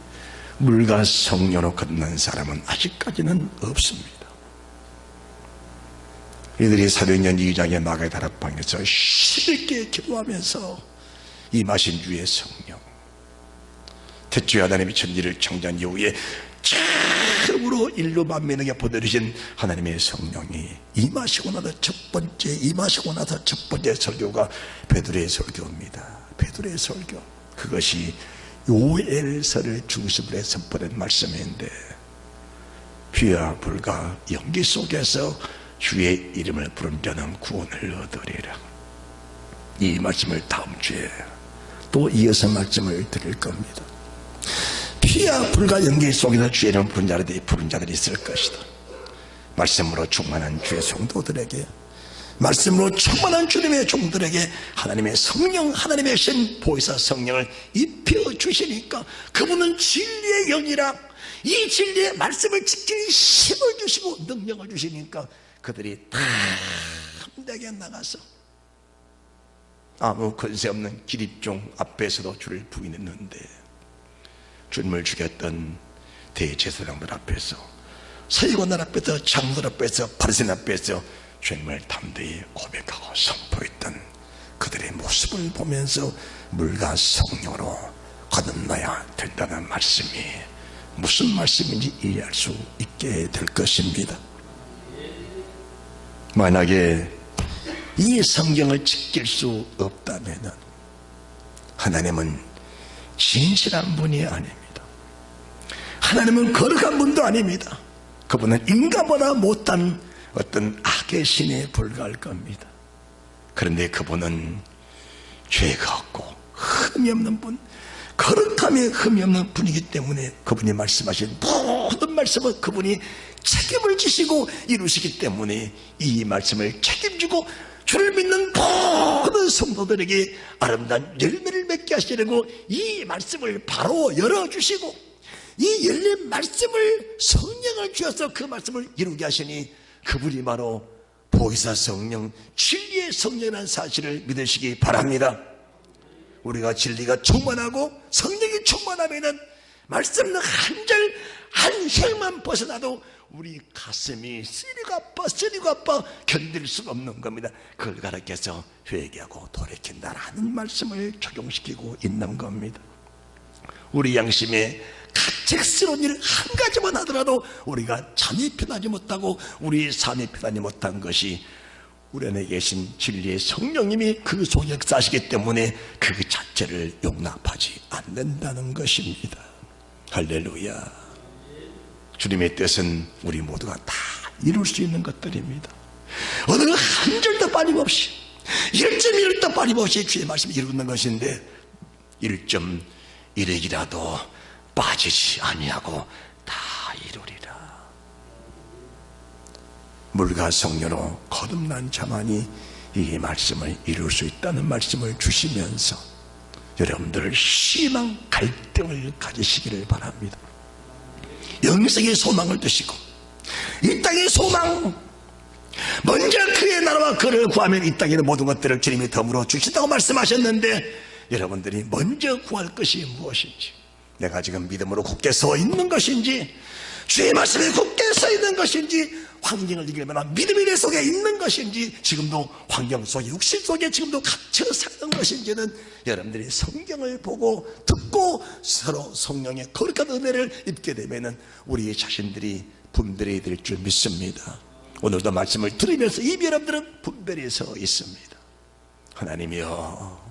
물과 성령으로 거듭난 사람은 아직까지는 없습니다. 이들이 사도행전 2장의 마가의 다락방에서 힘있게 기도하면서 임하신 주의 성령, 태초에 하나님이 천지를 창조한 이후에 처음으로 인류 만민에게 보내주신 하나님의 성령이 임하시고 나서 첫 번째 설교가 베드로의 설교입니다. 베드로의 설교, 그것이 요엘서를 중심으로 해서 선포된 말씀인데 피와 불과 연기 속에서 주의 이름을 부른 자는 구원을 얻으리라. 이 말씀을 다음 주에 또 이어서 말씀을 드릴 겁니다. 피와 불과 연기 속에서 주의 이름을 부른 자들이 있을 것이다. 말씀으로 충만한 주의 성도들에게 말씀으로 충만한 주님의 종들에게 하나님의 성령, 하나님의 신 보혜사 성령을 입혀주시니까 그분은 진리의 영이라 이 진리의 말씀을 지키는 힘을 주시고 능력을 주시니까 그들이 다 함대에 나가서 아무 권세 없는 기립종 앞에서도 주를 부인했는데 주님을 죽였던 대제사장들 앞에서 서기관들 앞에서 장로들 앞에서 바리새인 앞에서 주님을 담대히 고백하고 선포했던 그들의 모습을 보면서 물과 성령으로 거듭나야 된다는 말씀이 무슨 말씀인지 이해할 수 있게 될 것입니다. 만약에 이 성경을 지킬 수 없다면 하나님은 진실한 분이 아닙니다. 하나님은 거룩한 분도 아닙니다. 그분은 인간보다 못한 어떤 악의 신에 불과할 겁니다. 그런데 그분은 죄가 없고 흠이 없는 분, 거룩함에 흠이 없는 분이기 때문에 그분이 말씀하신 모든 말씀은 그분이 책임을 지시고 이루시기 때문에 이 말씀을 책임지고 주를 믿는 모든 성도들에게 아름다운 열매를 맺게 하시려고 이 말씀을 바로 열어주시고 이 열린 말씀을 성령을 주셔서 그 말씀을 이루게 하시니 그분이 바로 보혜사 성령, 진리의 성령이라는 사실을 믿으시기 바랍니다. 우리가 진리가 충만하고 성령이 충만하면은 말씀은 한 절 한 행만 벗어나도 우리 가슴이 쓰리고 아파 견딜 수가 없는 겁니다. 그걸 가르쳐서 회개하고 돌이킨다라는 말씀을 적용시키고 있는 겁니다. 우리 양심에 가책스러운 일 한 가지만 하더라도 우리가 잠이 편하지 못하고 우리 삶이 편하지 못한 것이 우리 안에 계신 진리의 성령님이 그 속에 역사하시기 때문에 그 자체를 용납하지 않는다는 것입니다. 할렐루야. 주님의 뜻은 우리 모두가 다 이룰 수 있는 것들입니다. 어느 한 줄도 빠짐없이 1.1도 빠짐없이 주의 말씀을 이루는 것인데 1.1핵이라도 빠지지 아니하고 다 이루리라. 물과 성령으로 거듭난 자만이 이 말씀을 이룰 수 있다는 말씀을 주시면서 여러분들 희망 갈등을 가지시기를 바랍니다. 영생의 소망을 두시고 이 땅의 소망, 먼저 그의 나라와 그를 구하면 이 땅의 모든 것들을 주님이 덤으로 주신다고 말씀하셨는데 여러분들이 먼저 구할 것이 무엇인지, 내가 지금 믿음으로 굳게 서 있는 것인지, 주의 말씀에 굳게 서 있는 것인지, 환경을 이길 만한 믿음이 내 속에 있는 것인지, 지금도 환경 속에 육신 속에 지금도 갇혀 사는 것인지는 여러분들이 성경을 보고 듣고 서로 성령의 거룩한 은혜를 입게 되면 우리 자신들이 분별이 될 줄 믿습니다. 오늘도 말씀을 들으면서 이미 여러분들은 분별이 서 있습니다. 하나님이여,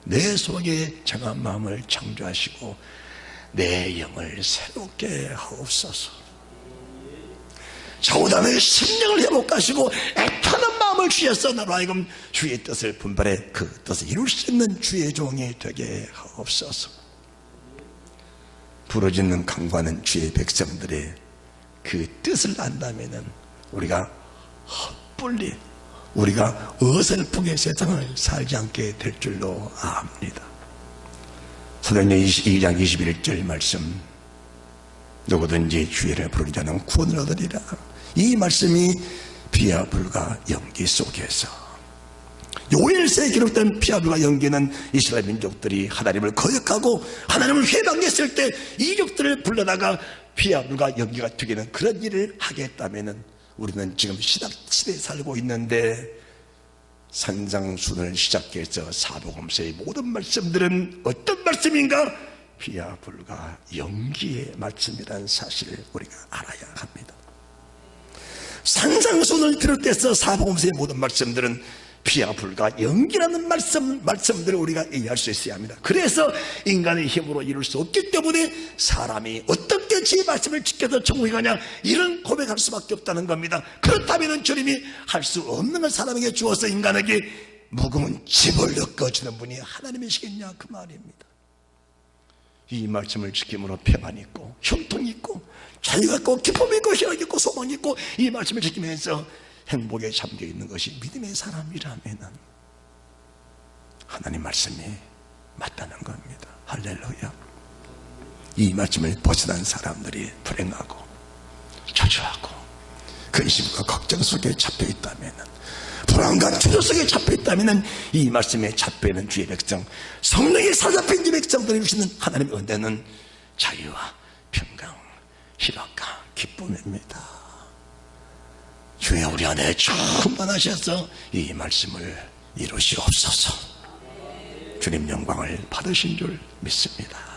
내 속에 정한 마음을 창조하시고 내 영을 새롭게 하옵소서. 좌우담의 심령을 회복하시고 애타는 마음을 주셔서 나로 하여금 주의 뜻을 분별해 그 뜻을 이룰 수 있는 주의 종이 되게 하옵소서. 부러지는 강구하는 주의 백성들의 그 뜻을 안다면 우리가 헛불리, 우리가 어설프게 세상을 살지 않게 될 줄로 압니다. 사도행전 22장 21절 말씀, 누구든지 주의를 부르는 자는 구원을 얻으리라. 이 말씀이 피와 불과 연기 속에서, 요엘서에 기록된 피와 불과 연기는 이스라엘 민족들이 하나님을 거역하고 하나님을 회방했을 때 이족들을 불러다가 피와 불과 연기가 튀기는 그런 일을 하겠다면 우리는 지금 신학시대에 살고 있는데 산상순을 시작해서 사복음서의 모든 말씀들은 어떤 말씀인가? 피와 불과 연기의 말씀이라는 사실을 우리가 알아야 합니다. 산상순을 비롯해서 사복음서의 모든 말씀들은 피와 불과 연기라는 말씀들을 우리가 이해할 수 있어야 합니다. 그래서 인간의 힘으로 이룰 수 없기 때문에 사람이 어떻게 제 말씀을 지켜서 천국에 가냐, 이런 고백할 수밖에 없다는 겁니다. 그렇다면 주님이 할 수 없는 걸 사람에게 주어서 인간에게 무거운 짐을 엮어주는 분이 하나님이시겠냐, 그 말입니다. 이 말씀을 지킴으로 평안이 있고 형통이 있고 자유가 있고 기쁨이 있고 희락이 있고 소망이 있고, 이 말씀을 지키면서 행복에 잠겨 있는 것이 믿음의 사람이라면은 하나님 말씀이 맞다는 겁니다. 할렐루야. 이 말씀을 벗어난 사람들이 불행하고 초조하고 근심과 걱정 속에 잡혀 있다면은, 불안과 초조 속에 잡혀 있다면은, 이 말씀에 잡혀 있는 주의 백성, 성령에 사잡힌 주의 백성들이 주시는 하나님의 은혜는 자유와 평강, 희락과 기쁨입니다. 주여 우리 안에 충만하셔서 이 말씀을 이루시옵소서. 주님 영광을 받으신 줄 믿습니다.